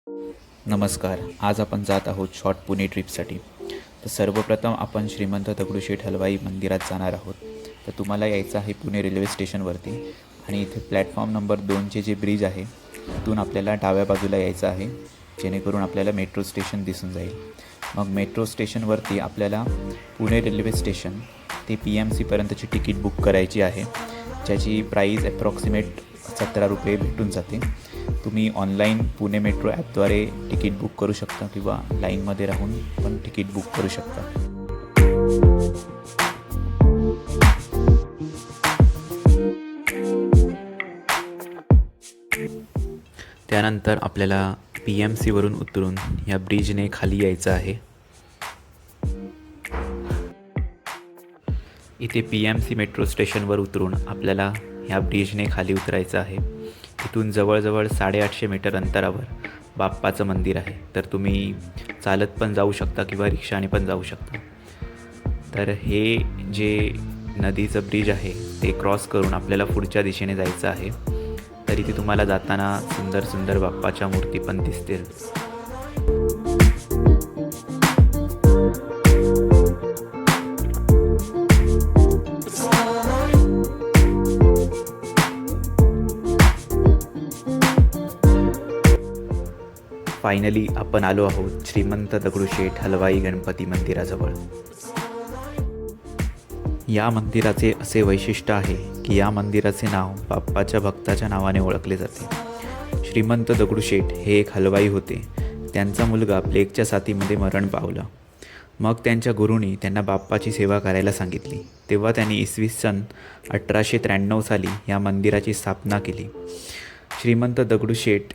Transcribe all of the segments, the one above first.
नमस्कार. आज आपण जात आहोत शॉर्ट पुणे ट्रिपसाठी. तर सर्वप्रथम आपण श्रीमंत दगडूशेठ हलवाई मंदिरात जाणार आहोत. तर तुम्हाला यायचं आहे पुणे रेल्वे स्टेशनवरती आणि इथे प्लॅटफॉर्म नंबर 2चे जे ब्रिज आहे तिथून आपल्याला डाव्या बाजूला यायचं आहे, जेणेकरून आपल्याला मेट्रो स्टेशन दिसून जाईल. मग मेट्रो स्टेशनवरती आपल्याला पुणे रेल्वे स्टेशन ते PMCपर्यंतची तिकीट बुक करायची आहे, ज्याची प्राईज ॲप्रॉक्सिमेट 17 रुपये भेटून जाते. तुम्ही ऑनलाईन पुणे मेट्रो ॲपद्वारे तिकीट बुक करू शकता किंवा लाईनमध्ये राहून पण तिकीट बुक करू शकता. त्यानंतर आपल्याला PMCवरून उतरून या ब्रिजने खाली यायचं आहे. इथे PMC मेट्रो स्टेशनवर उतरून आपल्याला ह्या ब्रिजने खाली उतरायचं आहे. इथून जवळजवळ 850 मीटर अंतरावर बाप्पाचं मंदिर आहे. तर तुम्ही चालत पण जाऊ शकता किंवा रिक्षाने पण जाऊ शकता. तर हे जे नदीचं ब्रिज आहे ते क्रॉस करून आपल्याला पुढच्या दिशेने जायचं आहे. तर इथे तुम्हाला जाताना सुंदर सुंदर बाप्पाच्या मूर्ती पण दिसतील. फायनली आपण आलो आहोत श्रीमंत दगडूशेठ हलवाई गणपती मंदिराजवळ. या मंदिराचे असे वैशिष्ट्य आहे की या मंदिराचे नाव बाप्पाच्या भक्ताच्या नावाने ओळखले जाते. श्रीमंत दगडूशेठ हे एक हलवाई होते. त्यांचा मुलगा प्लेगच्या साथीमध्ये मरण पावला. मग त्यांच्या गुरूंनी त्यांना बाप्पाची सेवा करायला सांगितली. तेव्हा त्यांनी इसवी 1893 साली या मंदिराची स्थापना केली. श्रीमंत दगडूशेठ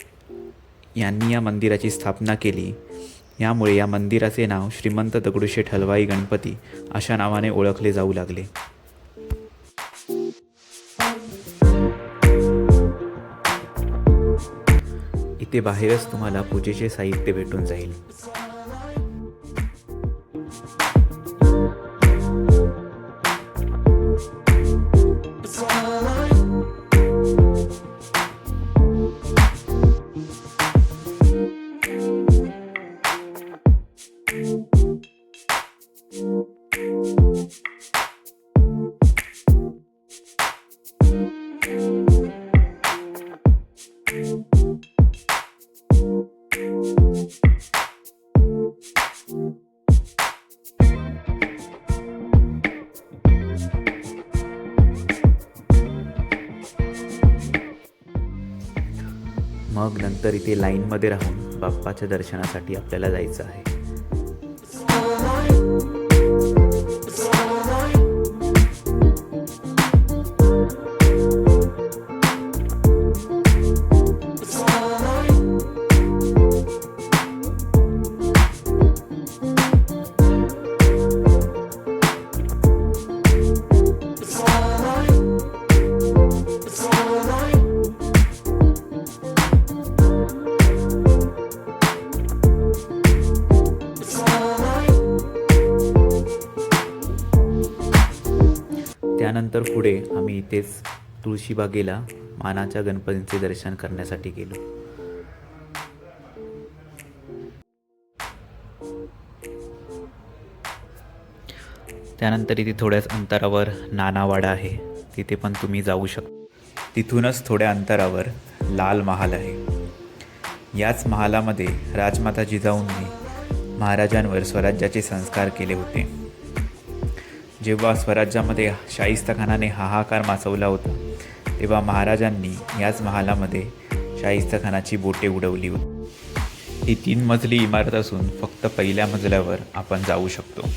यांनी या मंदिराची स्थापना केली. यामुळे या मंदिराचे नाव श्रीमंत दगडूशेठ हलवाई गणपती अशा नावाने ओळखले जाऊ लागले. इथे बाहेरच तुम्हाला पूजेचे साहित्य भेटून जाईल. मग नंतर इथे लाईनमध्ये राहून बाप्पाच्या दर्शनासाठी आपल्याला जायचं आहे. त्यानंतर पुढे आम्ही इथेच तुळशीबागेला मानाच्या गणपतींचे दर्शन करण्यासाठी गेलो. त्यानंतर इथे थोड्याच अंतरावर नानावाडा आहे, तिथे पण तुम्ही जाऊ शकता. तिथूनच थोड्या अंतरावर लाल महाल आहे. याच महालामध्ये राजमाता जिजाऊंनी महाराजांवर स्वराज्याचे संस्कार केले होते. जेव्हा स्वराज्यामध्ये शाहिस्तेखानाने हाहाकार माचवला होता, तेव्हा महाराजांनी याच महालामध्ये शाहिस्तेखानाची बोटे उडवली होती. ही 3 मजली इमारत असून फक्त पहिल्या मजल्यावर आपण जाऊ शकतो.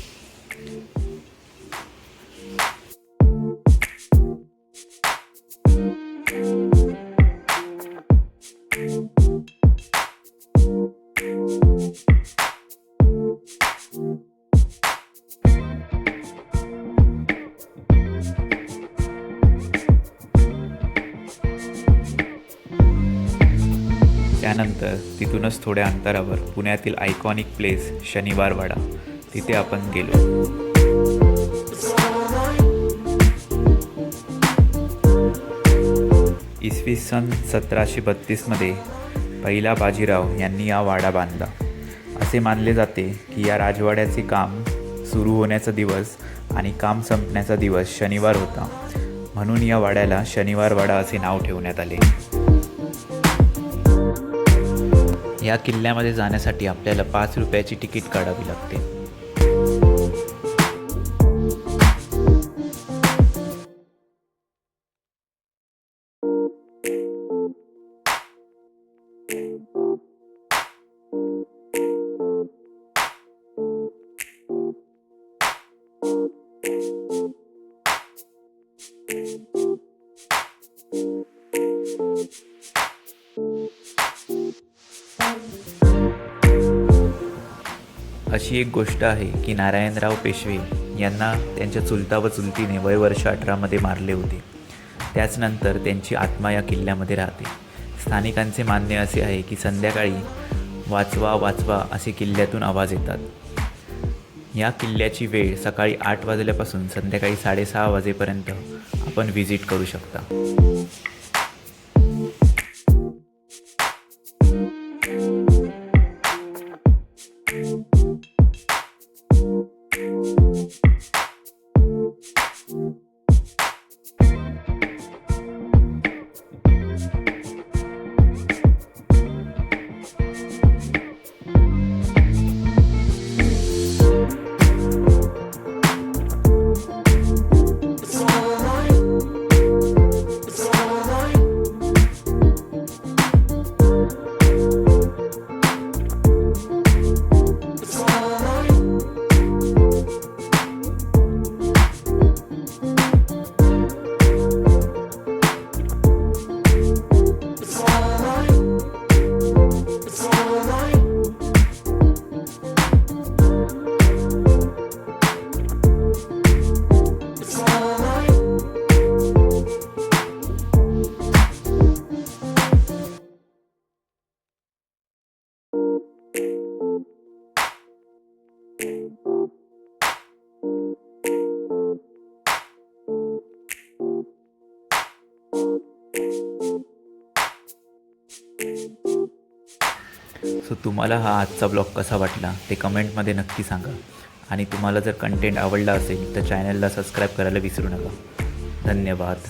त्यानंतर तिथूनच थोड्या अंतरावर पुण्यातील आयकॉनिक प्लेस शनिवारवाडा, तिथे आपण गेलो. इसवी सन 1732 मध्ये पहिला बाजीराव यांनी हा वाडा बांधला. असे मानले जाते की या राजवाड्याचे काम सुरू होण्याचा दिवस आणि काम संपण्याचा दिवस शनिवार होता, म्हणून या वाड्याला शनिवार वाडा असे नाव ठेवण्यात आले. या किल्ल्यामध्ये जाण्यासाठी आपल्याला 5 रुपयाची तिकीट काढावी लागते. अशी एक गोष्ट आहे की नारायणराव पेशवे यांना त्यांच्या चुलता व चुलतीने वय वर्ष 18मध्ये मारले होते. त्याचनंतर त्यांची आत्मा या किल्ल्यामध्ये राहते. स्थानिकांचे म्हणणे असे आहे की संध्याकाळी वाचवा वाचवा असे किल्ल्यातून आवाज येतात. या किल्ल्याची वेळ सकाळी 8 वाजल्यापासून संध्याकाळी 6:30 वाजेपर्यंत आपण व्हिजिट करू शकता. सो तुम्हाला हा आजचा ब्लॉग कसा वाटला ते कमेंटमध्ये नक्की सांगा. आणि तुम्हाला जर कंटेंट आवडला असेल तर चॅनलला सबस्क्राईब करायला विसरू नका. धन्यवाद.